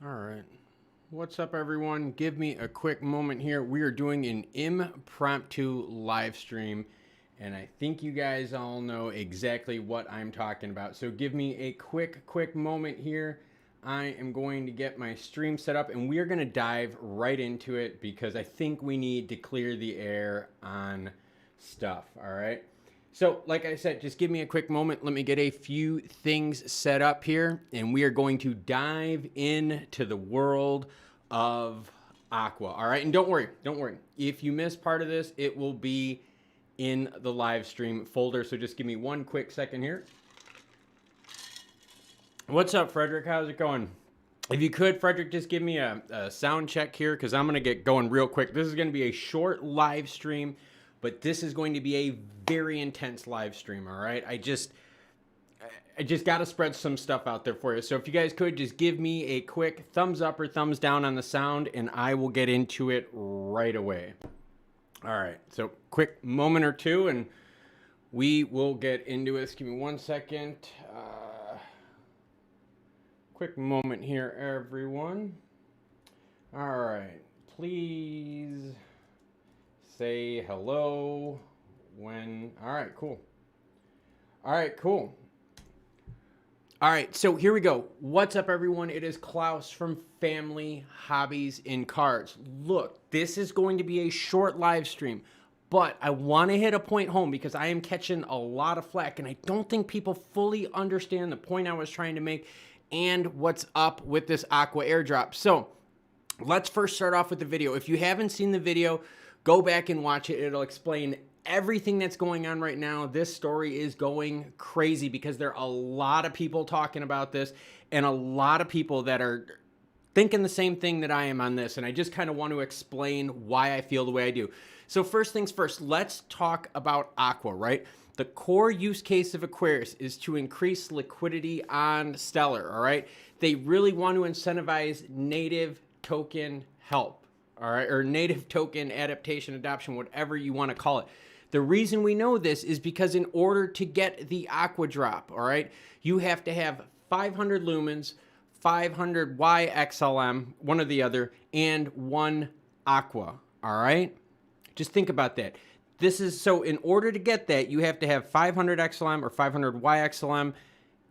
All right. What's up, everyone? Give me a quick moment here. We are doing an impromptu live stream, and I think you guys all know exactly what I'm talking about. So give me a quick moment here. I am going to get my stream set up, and we are going to dive right into it because I think we need to clear the air on stuff. All right. So, like I said, just give me a quick moment. Let me get a few things set up here, and we are going to dive into the world of Aqua. All right, and don't worry. If you miss part of this, it will be in the live stream folder. So just give me one quick second here. What's up, Frederick? How's it going? If you could, Frederick, just give me a sound check here because I'm going to get going real quick. This is going to be a short live stream, but this is going to be a very intense live stream, all right? I just got to spread some stuff out there for you. So if you guys could just give me a quick thumbs up or thumbs down on the sound, and I will get into it right away. All right, so quick moment or two, and we will get into it. Just give me 1 second. Quick moment here, everyone. All right, please say hello when, all right, cool. All right, cool. All right, so here we go. What's up, everyone? It is Klaus from Family Hobbies in Cars. Look, this is going to be a short live stream, but I want to hit a point home because I am catching a lot of flack, and I don't think people fully understand the point I was trying to make and what's up with this Aqua airdrop. So let's first start off with the video. If you haven't seen the video, go back and watch it. It'll explain everything that's going on right now. This story is going crazy because there are a lot of people talking about this and a lot of people that are thinking the same thing that I am on this. And I just kind of want to explain why I feel the way I do. So first things first, let's talk about Aqua, right? The core use case of Aquarius is to increase liquidity on Stellar, all right? They really want to incentivize native token help, all right? Or native token adaptation, adoption, whatever you want to call it. The reason we know this is because in order to get the Aqua drop, all right, you have to have 500 lumens, 500 XLM, one or the other, and 1 Aqua, all right? Just think about that. This is, so in order to get that, you have to have 500 XLM or 500 XLM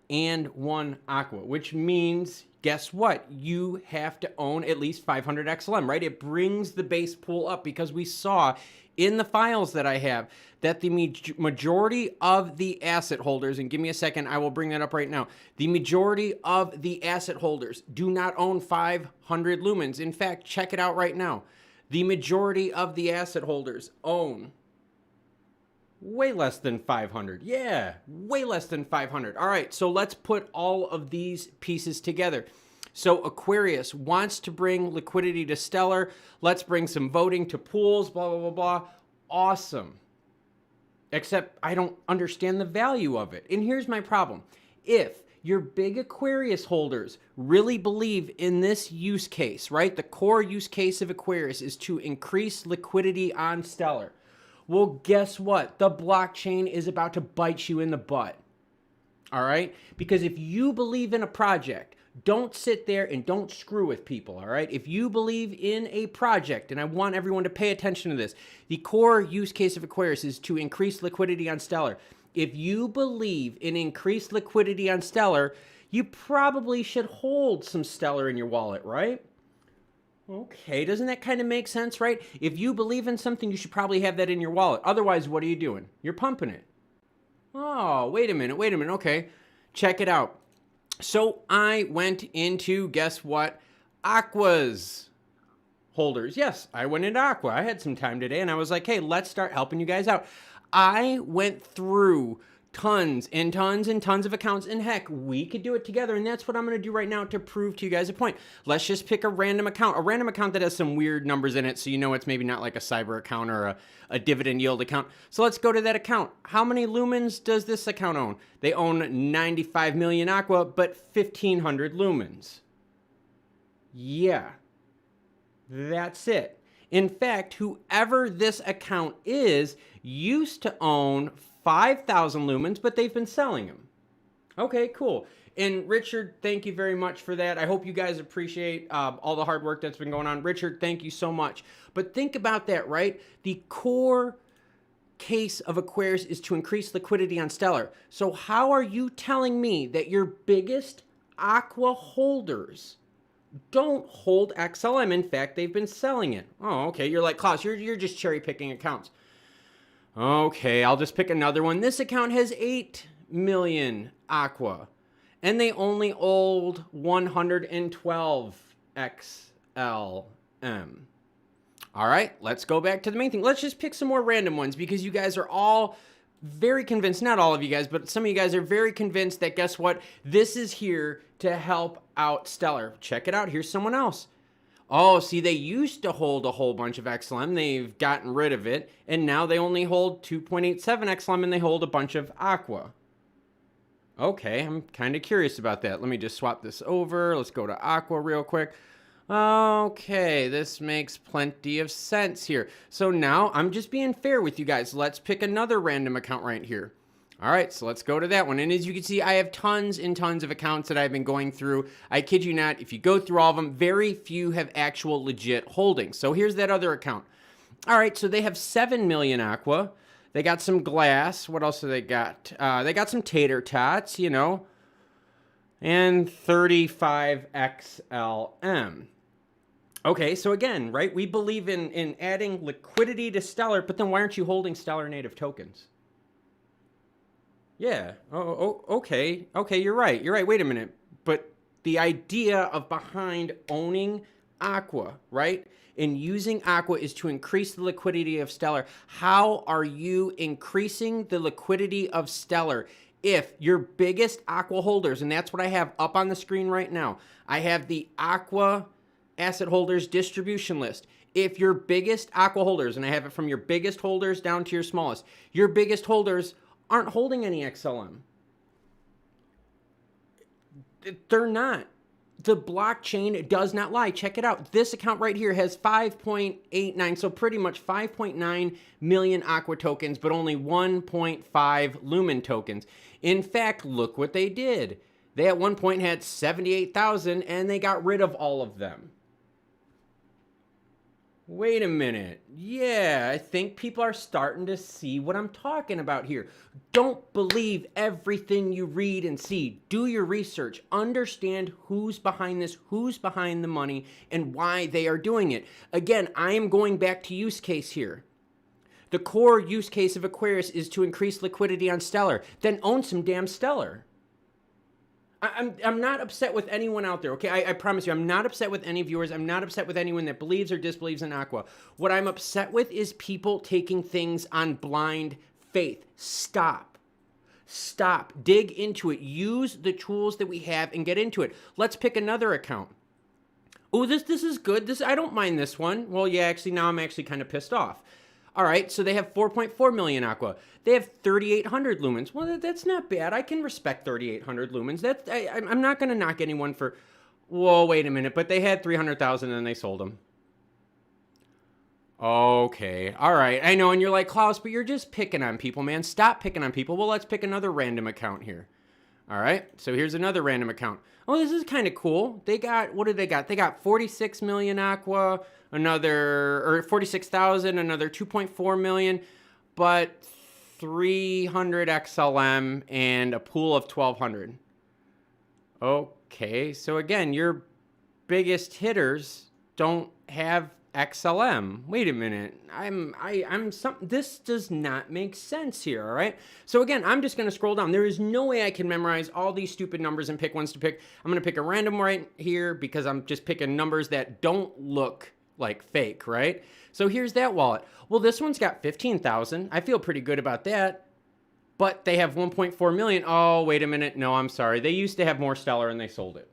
and 1 Aqua, which means, guess what? You have to own at least 500 XLM, right? It brings the base pool up because we saw in the files that I have that the majority of the asset holders, and give me a second, I will bring that up right now. The majority of the asset holders do not own 500 lumens. In fact, check it out right now. The majority of the asset holders own way less than 500. Yeah, way less than 500. All right, so let's put all of these pieces together. So Aquarius wants to bring liquidity to Stellar. Let's bring some voting to pools, blah, blah, blah, blah. Awesome. Except I don't understand the value of it. And here's my problem. If your big Aquarius holders really believe in this use case, right? The core use case of Aquarius is to increase liquidity on Stellar. Well, guess what? The blockchain is about to bite you in the butt, all right? Because if you believe in a project, don't sit there and don't screw with people, all right? If you believe in a project, and I want everyone to pay attention to this, the core use case of Aquarius is to increase liquidity on Stellar. If you believe in increased liquidity on Stellar, you probably should hold some Stellar in your wallet, right? Okay, doesn't that kind of make sense, right? If you believe in something, you should probably have that in your wallet. Otherwise, what are you doing? You're pumping it. Oh, wait a minute. Okay, check it out. So I went into, guess what? Aqua's holders. Yes, I went into Aqua. I had some time today, and I was like, hey, let's start helping you guys out. I went through tons and tons and tons of accounts, and heck, we could do it together, and that's what I'm going to do right now to prove to you guys a point. Let's just pick a random account that has some weird numbers in it, so you know it's maybe not like a cyber account or a dividend yield account. So let's go to that account. How many lumens does this account own? They own 95 million Aqua, but 1,500 lumens. Yeah, that's it. In fact, whoever this account is used to own 5,000 lumens, but they've been selling them. Okay, cool. And Richard, thank you very much for that. I hope you guys appreciate all the hard work that's been going on. Richard, thank you so much. But think about that, right? The core case of Aquarius is to increase liquidity on Stellar. So how are you telling me that your biggest Aqua holders don't hold XLM? In fact, they've been selling it. Oh, okay. You're like, Klaus, you're just cherry picking accounts. Okay, I'll just pick another one. This account has 8 million Aqua, and they only hold 112 XLM. All right, let's go back to the main thing. Let's just pick some more random ones because you guys are all very convinced, not all of you guys, but some of you guys are very convinced that guess what? This is here to help out Stellar. Check it out. Here's someone else. Oh, see, they used to hold a whole bunch of XLM. They've gotten rid of it, and now they only hold 2.87 XLM, and they hold a bunch of Aqua. Okay, I'm kind of curious about that. Let me just swap this over. Let's go to Aqua real quick. Okay, this makes plenty of sense here. So now I'm just being fair with you guys. Let's pick another random account right here. All right, so let's go to that one. And as you can see, I have tons and tons of accounts that I've been going through. I kid you not, if you go through all of them, very few have actual legit holdings. So here's that other account. All right, so they have 7 million Aqua. They got some glass. What else do they got? They got some tater tots, you know, and 35 XLM. Okay, so again, right, we believe in adding liquidity to Stellar, but then why aren't you holding Stellar native tokens? Yeah, okay, you're right, wait a minute. But the idea of behind owning Aqua, right, and using Aqua is to increase the liquidity of Stellar. How are you increasing the liquidity of Stellar? If your biggest Aqua holders, and that's what I have up on the screen right now, I have the Aqua asset holders distribution list. If your biggest Aqua holders, and I have it from your biggest holders down to your smallest, your biggest holders aren't holding any XLM. They're not. The blockchain does not lie. Check it out. This account right here has 5.89, so pretty much 5.9 million Aqua tokens, but only 1.5 Lumen tokens. In fact, look what they did. They at one point had 78,000, and they got rid of all of them. Wait a minute. Yeah, I think people are starting to see what I'm talking about here. Don't believe everything you read and see. Do your research. Understand who's behind this, who's behind the money, and why they are doing it. Again, I am going back to use case here. The core use case of Aquarius is to increase liquidity on Stellar. Then own some damn Stellar. I'm not upset with anyone out there, okay? I promise you, I'm not upset with any viewers. I'm not upset with anyone that believes or disbelieves in Aqua. What I'm upset with is people taking things on blind faith. Stop. Stop. Dig into it. Use the tools that we have and get into it. Let's pick another account. Oh, this is good. I don't mind this one. Well, yeah, actually, now I'm actually kind of pissed off. All right, so they have 4.4 million Aqua. They have 3,800 lumens. Well, that's not bad. I can respect 3,800 lumens. I'm not going to knock anyone for, whoa, wait a minute, but they had 300,000 and they sold them. Okay, all right, I know, and you're like, Klaus, but you're just picking on people, man. Stop picking on people. Well, let's pick another random account here. All right, so here's another random account. Oh, this is kind of cool. They got, what did they got? They got 46 million Aqua, or 46,000, another 2.4 million, but 300 XLM and a pool of 1,200. Okay, so again, your biggest hitters don't have XLM. Wait a minute. This does not make sense here, all right? So again, I'm just going to scroll down. There is no way I can memorize all these stupid numbers and pick ones to pick. I'm going to pick a random right here because I'm just picking numbers that don't look like fake, right? So here's that wallet. Well, this one's got 15,000. I feel pretty good about that. But they have 1.4 million. Oh, wait a minute. No, I'm sorry. They used to have more Stellar and they sold it.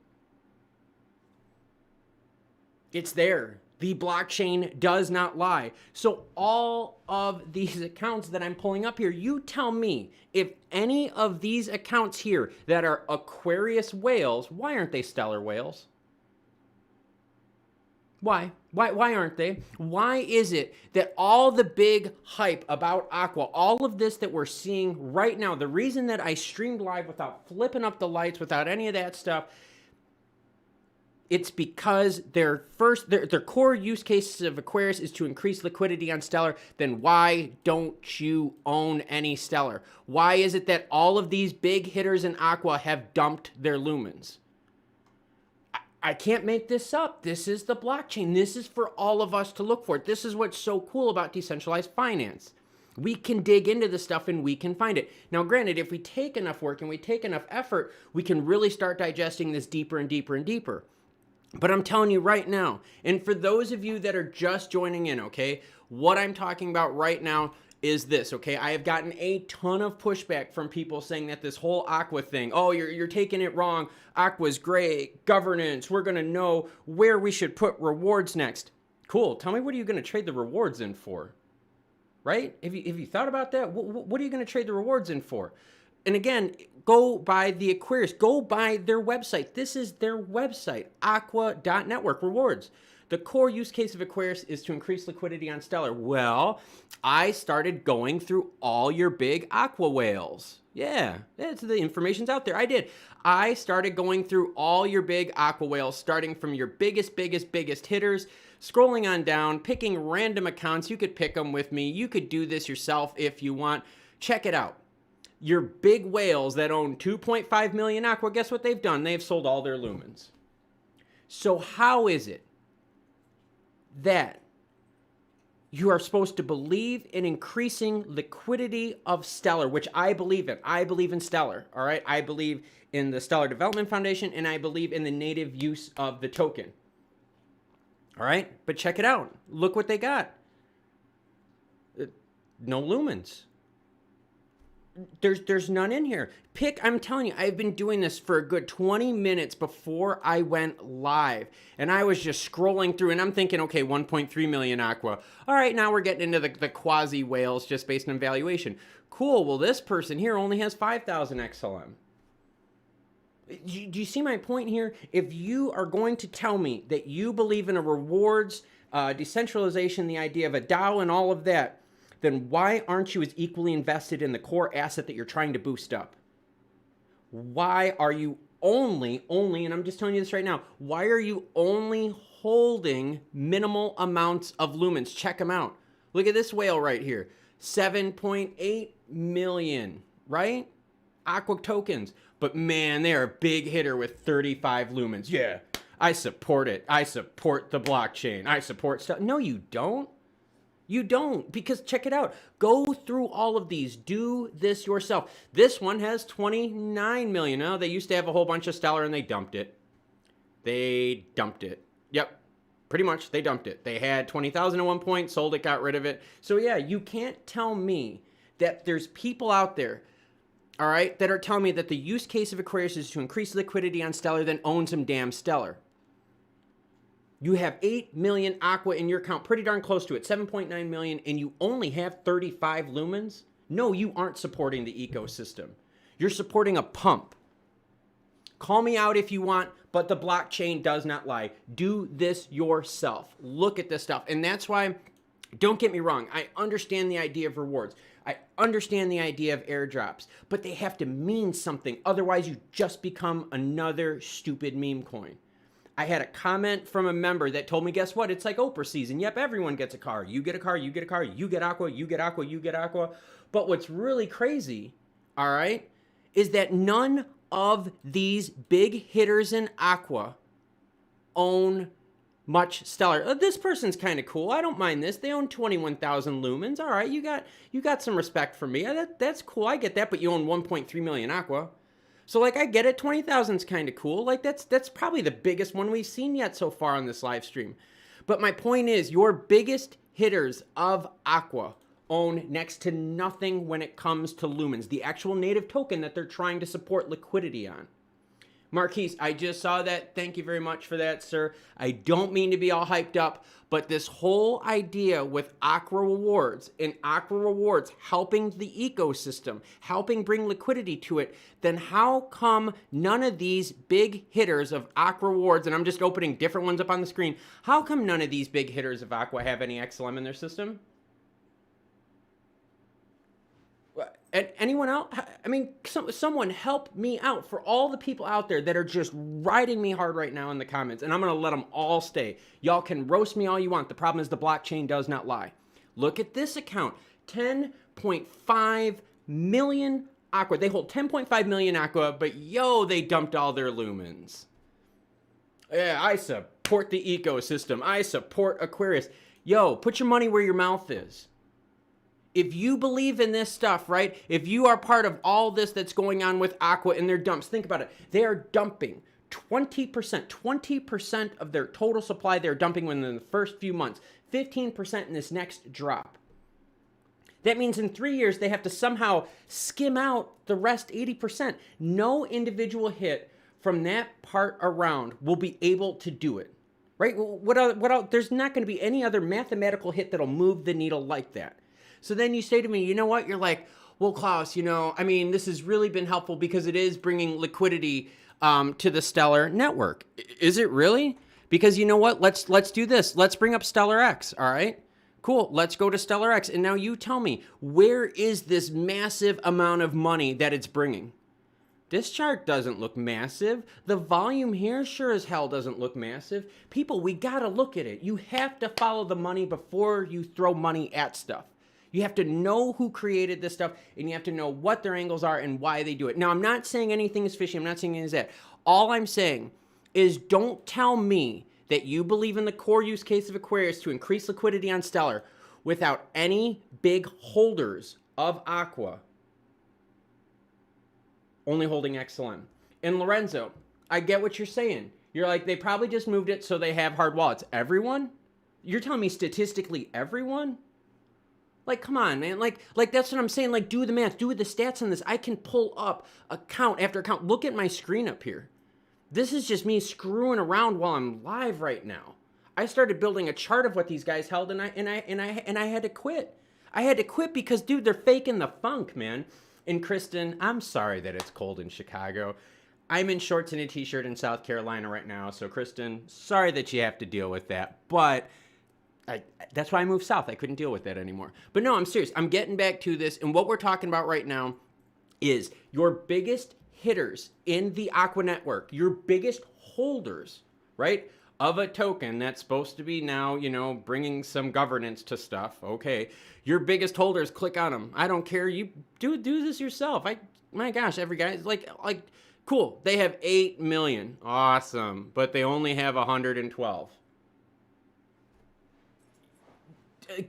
It's there. The blockchain does not lie. So all of these accounts that I'm pulling up here, you tell me if any of these accounts here that are Aquarius whales, why aren't they Stellar whales? Why? Why aren't they? Why is it that all the big hype about Aqua, all of this that we're seeing right now, the reason that I streamed live without flipping up the lights, without any of that stuff, it's because their core use cases of Aquarius is to increase liquidity on Stellar. Then why don't you own any Stellar? Why is it that all of these big hitters in Aqua have dumped their Lumens? I can't make this up. This is the blockchain. This is for all of us to look for. This is what's so cool about decentralized finance. We can dig into this stuff and we can find it. Now, granted, if we take enough work and we take enough effort, we can really start digesting this deeper and deeper and deeper. But I'm telling you right now, and for those of you that are just joining in, okay, what I'm talking about right now is this, okay? I have gotten a ton of pushback from people saying that this whole Aqua thing, oh, you're taking it wrong. Aqua's great, governance, we're gonna know where we should put rewards next. Cool, tell me what are you gonna trade the rewards in for, right? Have you thought about that? What are you gonna trade the rewards in for? And again, go by the Aquarius, go by their website. This is their website, aqua.network, rewards. The core use case of Aquarius is to increase liquidity on Stellar. Well, I started going through all your big Aqua whales. Yeah, the information's out there. I did. I started going through all your big Aqua whales, starting from your biggest hitters, scrolling on down, picking random accounts. You could pick them with me. You could do this yourself if you want. Check it out. Your big whales that own 2.5 million Aqua, guess what they've done? They've sold all their Lumens. So how is it that you are supposed to believe in increasing liquidity of Stellar, which I believe in. I believe in Stellar, all right? I believe in the Stellar Development Foundation, and I believe in the native use of the token. All right? But check it out. Look what they got. No Lumens. There's none in here. I'm telling you, I've been doing this for a good 20 minutes before I went live. And I was just scrolling through and I'm thinking, okay, 1.3 million Aqua. All right, now we're getting into the quasi whales just based on valuation. Cool, well this person here only has 5,000 XLM. Do you see my point here? If you are going to tell me that you believe in a rewards, decentralization, the idea of a DAO and all of that, then why aren't you as equally invested in the core asset that you're trying to boost up? Why are you only, and I'm just telling you this right now, why are you only holding minimal amounts of Lumens? Check them out. Look at this whale right here. 7.8 million, right? Aqua tokens. But man, they're a big hitter with 35 Lumens. Yeah, I support it. I support the blockchain. I support stuff. No, you don't. You don't, because check it out. Go through all of these. Do this yourself. This one has 29 million. Now, they used to have a whole bunch of Stellar and they dumped it. They dumped it. Yep, pretty much they dumped it. They had 20,000 at one point, sold it, got rid of it. So yeah, you can't tell me that there's people out there, all right, that are telling me that the use case of Aquarius is to increase liquidity on Stellar, then own some damn Stellar. You have 8 million Aqua in your account, pretty darn close to it, 7.9 million, and you only have 35 Lumens? No, you aren't supporting the ecosystem. You're supporting a pump. Call me out if you want, but the blockchain does not lie. Do this yourself. Look at this stuff. And that's why, don't get me wrong, I understand the idea of rewards. I understand the idea of airdrops, but they have to mean something. Otherwise, you just become another stupid meme coin. I had a comment from a member that told me, guess what? It's like Oprah season. Yep, everyone gets a car. You get a car, you get a car, you get Aqua, you get Aqua, you get Aqua. But what's really crazy, all right, is that none of these big hitters in Aqua own much Stellar. This person's kind of cool. I don't mind this. They own 21,000 Lumens. All right, you got some respect for me. That's cool. I get that, but you own 1.3 million Aqua. So, like, I get it, 20,000's kind of cool. Like, that's probably the biggest one we've seen yet so far on this live stream. But my point is, your biggest hitters of Aqua own next to nothing when it comes to Lumens, the actual native token that they're trying to support liquidity on. Marquise, I just saw that. Thank you very much for that, sir. I don't mean to be all hyped up, but this whole idea with Aqua Rewards and Aqua Rewards helping the ecosystem, helping bring liquidity to it, then how come none of these big hitters of Aqua Rewards, and I'm just opening different ones up on the screen, how come none of these big hitters of Aqua have any XLM in their system? Anyone else? I mean, someone help me out for all the people out there that are just riding me hard right now in the comments, and I'm going to let them all stay. Y'all can roast me all you want. The problem is the blockchain does not lie. Look at this account, 10.5 million Aqua. They hold 10.5 million Aqua, but yo, they dumped all their Lumens. Yeah, I support the ecosystem. I support Aquarius. Yo, put your money where your mouth is. If you believe in this stuff, right? If you are part of all this that's going on with Aqua and their dumps, think about it. They are dumping 20% of their total supply. They're dumping within the first few months, 15% in this next drop. That means in 3 years, they have to somehow skim out the rest 80%. No individual hit from that part around will be able to do it, right? What else? There's not going to be any other mathematical hit that'll move the needle like that. So then you say to me, you know what? You're like, well, Klaus, you know, I mean, this has really been helpful because it is bringing liquidity to the Stellar network. Is it really? Because you know what? Let's do this. Let's bring up Stellar X, all right? Cool, let's go to Stellar X. And now you tell me, where is this massive amount of money that it's bringing? This chart doesn't look massive. The volume here sure as hell doesn't look massive. People, we gotta look at it. You have to follow the money before you throw money at stuff. You have to know who created this stuff, and you have to know what their angles are and why they do it. Now, I'm not saying anything is fishy. I'm not saying anything is that. All I'm saying is don't tell me that you believe in the core use case of Aquarius to increase liquidity on Stellar without any big holders of Aqua only holding XLM. And Lorenzo, I get what you're saying. You're like, they probably just moved it so they have hard wallets. Everyone? You're telling me statistically everyone? Like, come on, man. Like that's what I'm saying. Like, do the math, do the stats on this. I can pull up account after account. Look at my screen up here. This is just me screwing around while I'm live right now. I started building a chart of what these guys held, and I had to quit. I had to quit because, dude, they're faking the funk, man. And Kristen, I'm sorry that it's cold in Chicago. I'm in shorts and a t-shirt in South Carolina right now. So, Kristen, sorry that you have to deal with that, but that's why I moved south. I couldn't deal with that anymore. But no, I'm serious. I'm getting back to this. And what we're talking about right now is your biggest hitters in the Aqua network, your biggest holders, right, of a token that's supposed to be now, you know, bringing some governance to stuff. Okay. Your biggest holders, click on them. I don't care. You do this yourself. My gosh, every guy is like, cool. They have 8 million. Awesome. But they only have 112.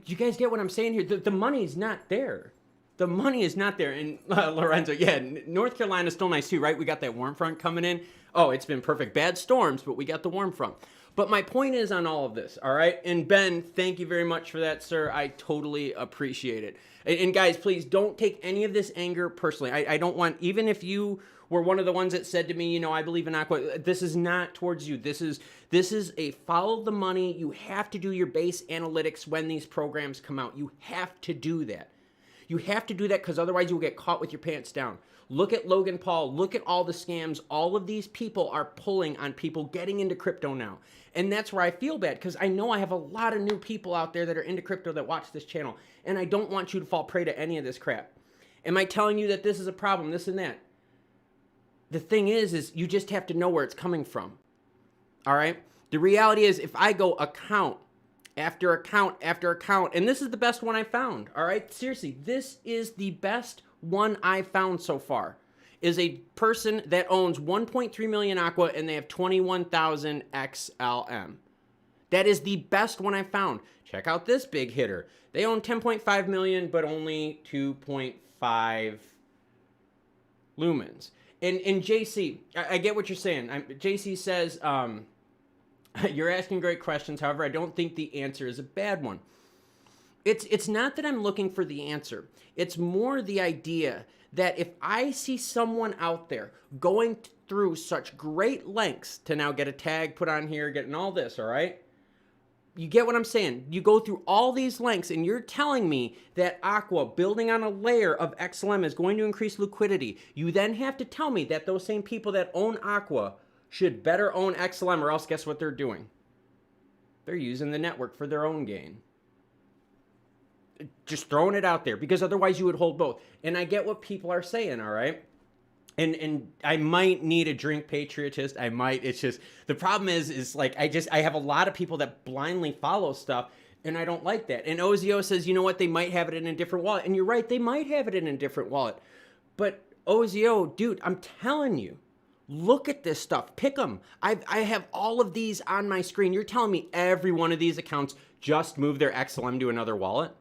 You guys get what I'm saying here? The money's not there. The money is not there. And Lorenzo, yeah, North Carolina's still nice too, right? We got that warm front coming in. Oh, it's been perfect. Bad storms, but we got the warm front. But my point is on all of this, all right? And Ben, thank you very much for that, sir. I totally appreciate it. And guys, please don't take any of this anger personally. I don't want, even if you were one of the ones that said to me, you know, I believe in Aqua, this is not towards you. This is a follow the money. You have to do your base analytics when these programs come out. You have to do that. You have to do that because otherwise you'll get caught with your pants down. Look at Logan Paul. Look at all the scams. All of these people are pulling on people getting into crypto now. And that's where I feel bad because I know I have a lot of new people out there that are into crypto that watch this channel. And I don't want you to fall prey to any of this crap. Am I telling you that this is a problem, this and that? The thing is you just have to know where it's coming from. All right? The reality is if I go account after account after account, and this is the best one I found, all right? Seriously, this is the best one I found so far, is a person that owns 1.3 million Aqua and they have 21,000 XLM. That is the best one I found. Check out this big hitter. They own 10.5 million, but only 2.5 lumens. And JC, I get what you're saying. JC says, you're asking great questions. However, I don't think the answer is a bad one. It's not that I'm looking for the answer. It's more the idea that if I see someone out there going through such great lengths to now get a tag put on here, getting all this, all right? You get what I'm saying? You go through all these lengths and you're telling me that Aqua building on a layer of XLM is going to increase liquidity. You then have to tell me that those same people that own Aqua should better own XLM, or else guess what they're doing? They're using the network for their own gain. Just throwing it out there, because otherwise you would hold both. And I get what people are saying, all right? And I might need a drink, patriotist. I might. It's just, the problem is like, I have a lot of people that blindly follow stuff, and I don't like that. And Ozio says, you know what, they might have it in a different wallet. And you're right, they might have it in a different wallet. But Ozio, dude, I'm telling you, look at this stuff. Pick them. I have all of these on my screen. You're telling me every one of these accounts just move their XLM to another wallet?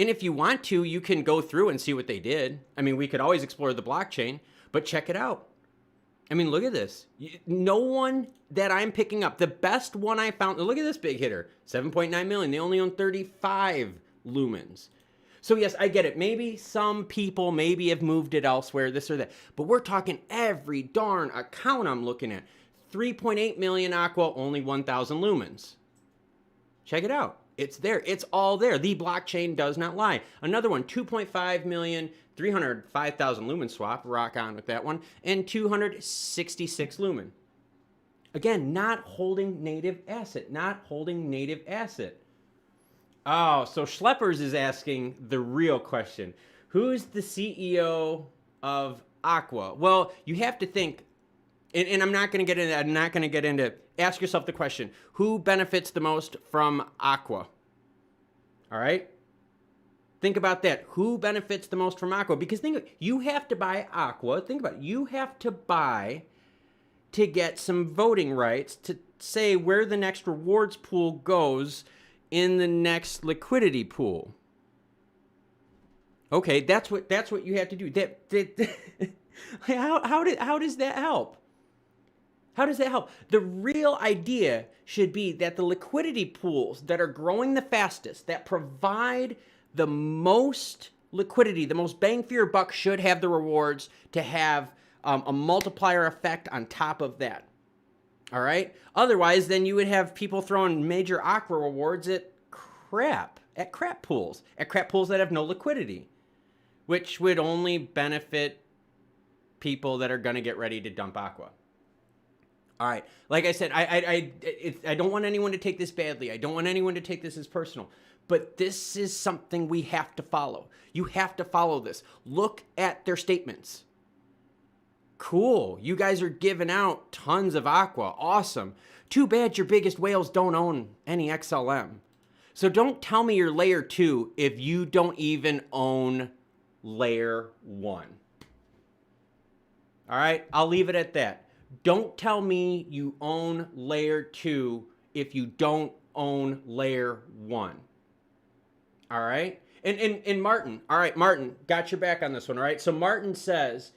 And if you want to, you can go through and see what they did. I mean, we could always explore the blockchain, but check it out. I mean, look at this. No one that I'm picking up, the best one I found, look at this big hitter, 7.9 million. They only own 35 lumens. So yes, I get it. Maybe some people maybe have moved it elsewhere, this or that. But we're talking every darn account I'm looking at. 3.8 million Aqua, only 1,000 lumens. Check it out. It's there. It's all there. The blockchain does not lie. Another one, 2.5 million, 305,000 lumen swap. Rock on with that one. And 266 lumen. Again, not holding native asset. Not holding native asset. Oh, so Schleppers is asking the real question. Who's the CEO of Aqua? Well, you have to think, and I'm not going to get into that. I'm not going to get into, ask yourself the question, who benefits the most from Aqua? All right? Think about that. Who benefits the most from Aqua? Because you have to buy Aqua. Think about it. You have to buy to get some voting rights to say where the next rewards pool goes in the next liquidity pool. Okay, that's what you have to do. How does that help? How does that help? The real idea should be that the liquidity pools that are growing the fastest, that provide the most liquidity, the most bang for your buck, should have the rewards to have a multiplier effect on top of that. All right? Otherwise, then you would have people throwing major Aqua rewards at crap pools that have no liquidity, which would only benefit people that are going to get ready to dump Aqua. All right. Like I said, I don't want anyone to take this badly. I don't want anyone to take this as personal. But this is something we have to follow. You have to follow this. Look at their statements. Cool. You guys are giving out tons of Aqua. Awesome. Too bad your biggest whales don't own any XLM. So don't tell me you're layer 2 if you don't even own layer 1. All right? I'll leave it at that. Don't tell me you own layer 2 if you don't own layer 1. All right? And Martin, all right, Martin, got your back on this one, all right? So Martin says,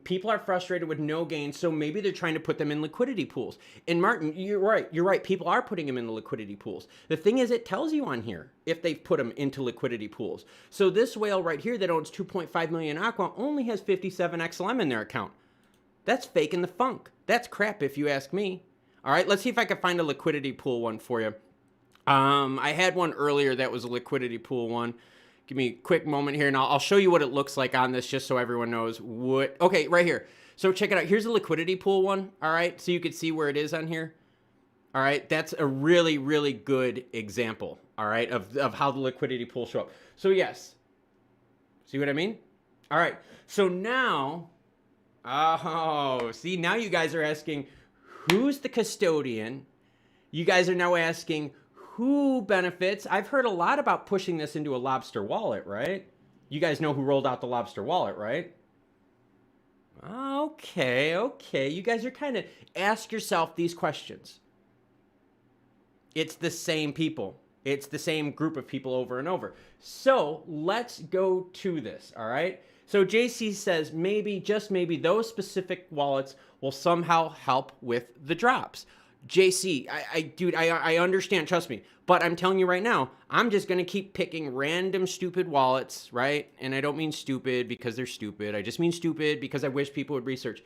people are frustrated with no gain, so maybe they're trying to put them in liquidity pools. And Martin, you're right. People are putting them in the liquidity pools. The thing is, it tells you on here if they've put them into liquidity pools. So this whale right here that owns 2.5 million Aqua only has 57 XLM in their account. That's faking the funk. That's crap if you ask me. All right, let's see if I can find a liquidity pool one for you. I had one earlier that was a liquidity pool one. Give me a quick moment here, and I'll show you what it looks like on this just so everyone knows what... Okay, right here. So check it out. Here's a liquidity pool one, all right? So you can see where it is on here. All right, that's a really, really good example, all right, of how the liquidity pools show up. So yes. See what I mean? All right, so now... Oh, see, now you guys are asking, who's the custodian? You guys are now asking, who benefits? I've heard a lot about pushing this into a Lobster wallet, right? You guys know who rolled out the Lobster wallet, right? Okay. You guys are kind of, ask yourself these questions. It's the same people. It's the same group of people over and over. So let's go to this, all right? So JC says maybe, just maybe, those specific wallets will somehow help with the drops. JC, dude, I understand, trust me. But I'm telling you right now, I'm just going to keep picking random stupid wallets, right? And I don't mean stupid because they're stupid. I just mean stupid because I wish people would research.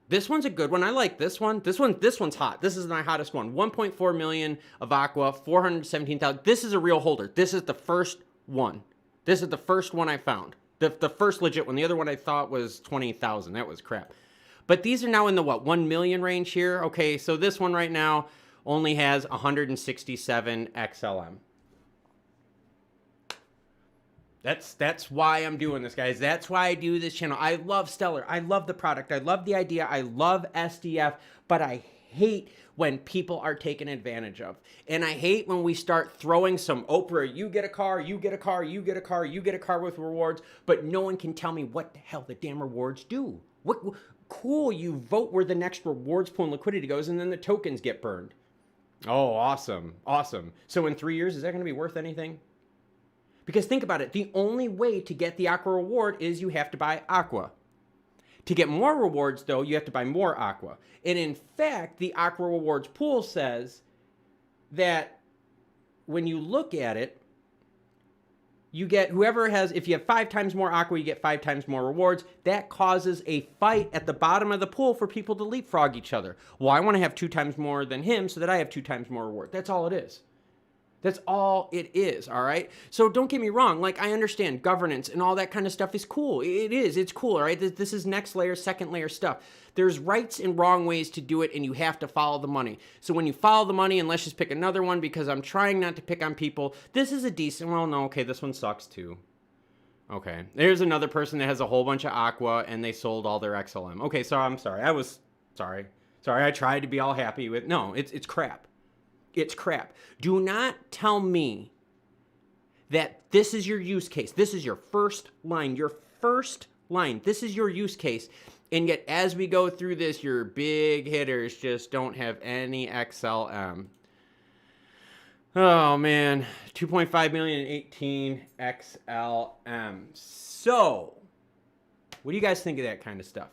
This one's a good one. I like this one. This one's hot. This is my hottest one. 1.4 million of Aqua, 417,000. This is a real holder. This is the first one. This is the first one I found. The first legit one. The other one I thought was 20,000. That was crap. But these are now in the, what, 1 million range here? Okay, so this one right now only has 167 XLM. That's why I'm doing this, guys. That's why I do this channel. I love Stellar. I love the product. I love the idea. I love SDF, but I hate when people are taken advantage of. And I hate when we start throwing some Oprah, you get a car, you get a car, you get a car, you get a car with rewards, but no one can tell me what the hell the damn rewards do. What cool, you vote where the next rewards pool and liquidity goes, and then the tokens get burned. Oh, awesome. Awesome. So in 3 years, is that going to be worth anything? Because think about it, the only way to get the Aqua reward is you have to buy Aqua. To get more rewards, though, you have to buy more Aqua. And in fact, the Aqua rewards pool says that when you look at it, you get whoever has, if you have 5 times more Aqua, you get 5 times more rewards. That causes a fight at the bottom of the pool for people to leapfrog each other. Well, I want to have 2 times more than him so that I have 2 times more reward. That's all it is. That's all it is, all right? So don't get me wrong. Like, I understand governance and all that kind of stuff is cool. It is. It's cool, all right? This is next layer, second layer stuff. There's rights and wrong ways to do it, and you have to follow the money. So when you follow the money, and let's just pick another one because I'm trying not to pick on people. This is a decent, well, no, okay, this one sucks too. Okay, there's another person that has a whole bunch of Aqua, and they sold all their XLM. Okay, so I'm sorry. I was sorry. Sorry, I tried to be all happy with, no, it's crap. It's crap. Do not tell me that this is your use case. This is your first line. Your first line. This is your use case. And yet, as we go through this, your big hitters just don't have any XLM. Oh, man. 2.5 million and 18 XLM. So, what do you guys think of that kind of stuff?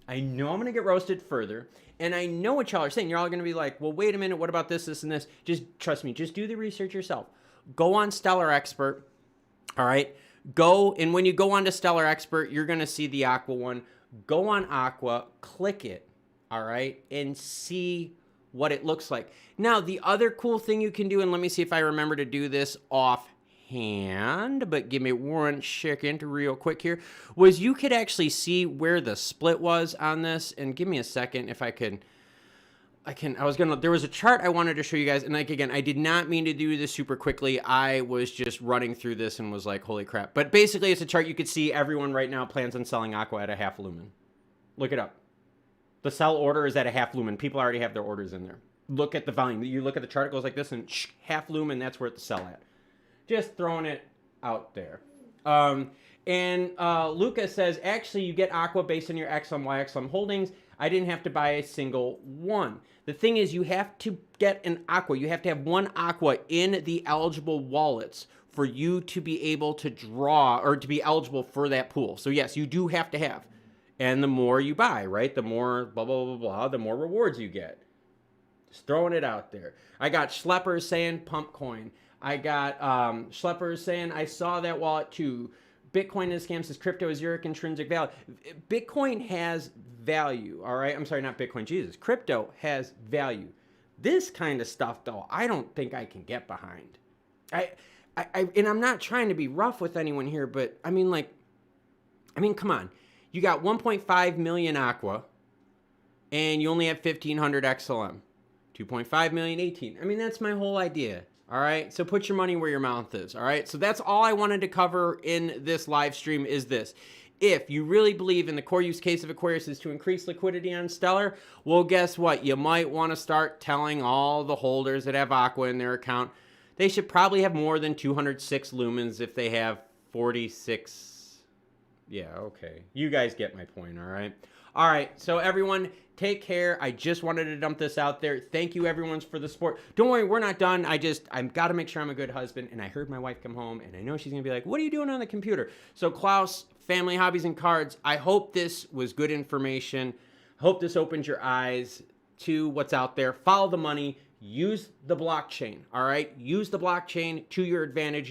I know I'm going to get roasted further. And I know what y'all are saying. You're all going to be like, well, wait a minute. What about this, this, and this? Just trust me. Just do the research yourself. Go on Stellar Expert. All right. Go. And when you go on to Stellar Expert, you're going to see the Aqua one. Go on Aqua. Click it. All right. And see what it looks like. Now, the other cool thing you can do, and let me see if I remember to do this offhand, but give me 1 second real quick here, was you could actually see where the split was on this. And give me a second if I could. There was a chart I wanted to show you guys. And like, again, I did not mean to do this super quickly. I was just running through this and was like, holy crap. But basically it's a chart you could see everyone right now plans on selling Aqua at a half lumen. Look it up. The sell order is at a half lumen. People already have their orders in there. Look at the volume. You look at the chart, it goes like this and half lumen, that's where it's sell at. Just throwing it out there. Lucas says, actually, you get Aqua based on your XLM, YXLM holdings. I didn't have to buy a single one. The thing is, you have to get an Aqua. You have to have 1 Aqua in the eligible wallets for you to be able to draw or to be eligible for that pool. So, yes, you do have to have. And the more you buy, right, the more blah, blah, blah, blah, the more rewards you get. Just throwing it out there. I got Schleppers saying pump coin. I got Schleppers saying I saw that wallet too. Bitcoin is a scam, says crypto is zero intrinsic value. Bitcoin has value, all right? I'm sorry, not Bitcoin, Jesus. Crypto has value. This kind of stuff, though, I don't think I can get behind. And I'm not trying to be rough with anyone here, but I mean, come on. You got 1.5 million Aqua, and you only have 1,500 XLM. 2.5 million, 18. I mean, that's my whole idea. All right, so put your money where your mouth is, all right? So that's all I wanted to cover in this live stream is this. If you really believe in the core use case of Aquarius is to increase liquidity on Stellar, well, guess what? You might want to start telling all the holders that have Aqua in their account, they should probably have more than 206 lumens if they have 46. Yeah, okay. You guys get my point, all right? All right, so everyone, take care. I just wanted to dump this out there. Thank you, everyone, for the support. Don't worry, we're not done. I've got to make sure I'm a good husband. And I heard my wife come home, and I know she's going to be like, what are you doing on the computer? So, Klaus, Family Hobbies and Cards, I hope this was good information. I hope this opens your eyes to what's out there. Follow the money. Use the blockchain, all right? Use the blockchain to your advantage.